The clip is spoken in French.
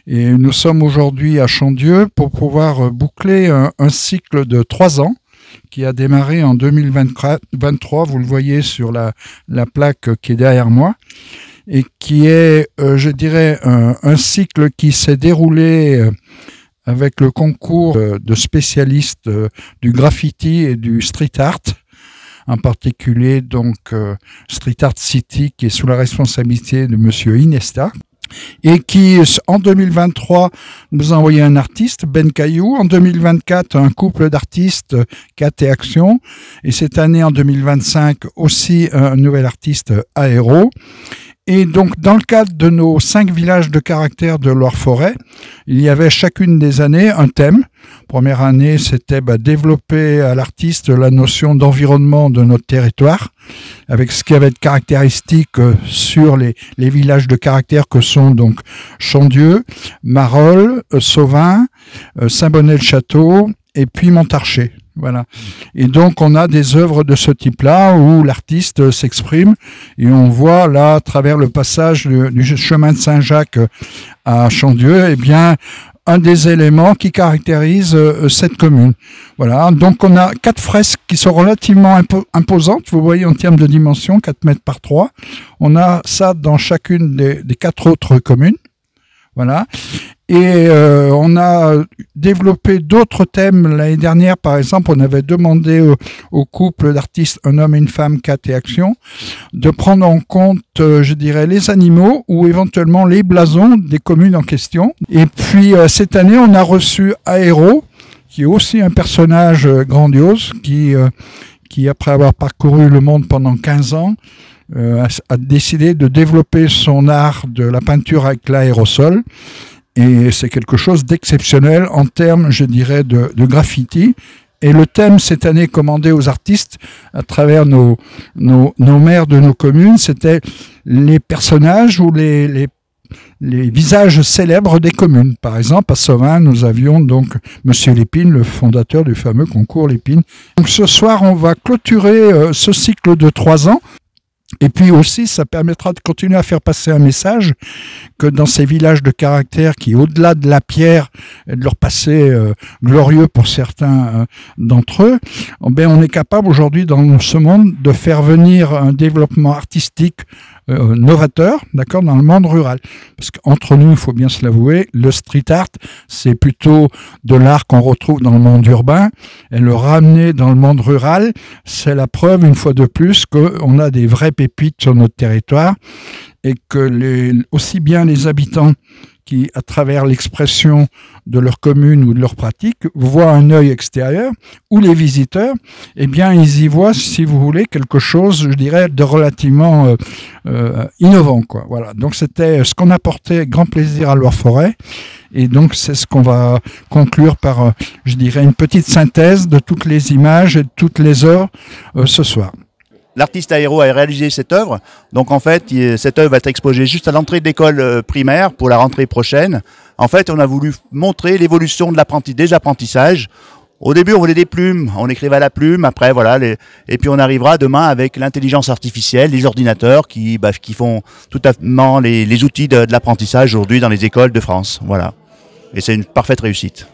Et nous sommes aujourd'hui à Chandieu pour pouvoir boucler un cycle de 3 ans qui a démarré en 2023, vous le voyez sur la plaque qui est derrière moi, et qui est, je dirais, un cycle qui s'est déroulé avec le concours de spécialistes du graffiti et du street art, en particulier donc Street Art City, qui est sous la responsabilité de Monsieur Inesta, et qui, en 2023, nous a envoyé un artiste, Ben Caillou. En 2024, un couple d'artistes, Cat et Action. Et cette année, en 2025, aussi un nouvel artiste, Aéro. Et donc, dans le cadre de nos 5 villages de caractère de Loire-Forêt, il y avait chacune des années un thème. Première année, c'était développer à l'artiste la notion d'environnement de notre territoire, avec ce qui avait de caractéristique sur les villages de caractère que sont donc Chandieu, Marolles, Sauvin, Saint-Bonnet-le-Château et puis Montarcher. Voilà. Et donc, on a des œuvres de ce type-là où l'artiste s'exprime et on voit là, à travers le passage du chemin de Saint-Jacques à Chandieu, eh bien, un des éléments qui caractérise cette commune. Voilà. Donc, on a 4 fresques qui sont relativement imposantes. Vous voyez, en termes de dimension, 4 mètres par 3. On a ça dans chacune des 4 autres communes. Voilà. Et on a développé d'autres thèmes. L'année dernière, par exemple, on avait demandé au couple d'artistes, un homme et une femme, Cat et Action, de prendre en compte, je dirais, les animaux ou éventuellement les blasons des communes en question. Et puis, cette année, on a reçu Aéro, qui est aussi un personnage grandiose, qui après avoir parcouru le monde pendant 15 ans, a décidé de développer son art de la peinture avec l'aérosol. Et c'est quelque chose d'exceptionnel en termes, je dirais, de graffiti. Et le thème cette année commandé aux artistes à travers nos maires de nos communes, c'était les personnages ou les visages célèbres des communes. Par exemple, à Sauvin, nous avions donc Monsieur Lépine, le fondateur du fameux concours Lépine. Donc ce soir, on va clôturer ce cycle de 3 ans. Et puis aussi, ça permettra de continuer à faire passer un message que dans ces villages de caractère qui, au-delà de la pierre et de leur passé glorieux pour certains d'entre eux, on est capable aujourd'hui dans ce monde de faire venir un développement artistique novateur, d'accord, dans le monde rural. Parce qu'entre nous, il faut bien se l'avouer, le street art, c'est plutôt de l'art qu'on retrouve dans le monde urbain, et le ramener dans le monde rural, c'est la preuve, une fois de plus, qu'on a des vraies pépites sur notre territoire, et que aussi bien les habitants qui, à travers l'expression de leur commune ou de leur pratique, voient un œil extérieur, ou les visiteurs, eh bien, ils y voient, si vous voulez, quelque chose, je dirais, de relativement innovant, quoi. Voilà. Donc, c'était ce qu'on apportait avec grand plaisir à Loire-Forêt, et donc, c'est ce qu'on va conclure par, je dirais, une petite synthèse de toutes les images et de toutes les œuvres ce soir. L'artiste Aéro a réalisé cette œuvre. Donc en fait, cette œuvre va être exposée juste à l'entrée d'école primaire pour la rentrée prochaine. En fait, on a voulu montrer l'évolution des apprentissages. Au début, on voulait des plumes, on écrivait à la plume. Après, voilà, et puis on arrivera demain avec l'intelligence artificielle, les ordinateurs qui font tout à fait les outils de l'apprentissage aujourd'hui dans les écoles de France. Voilà. Et c'est une parfaite réussite.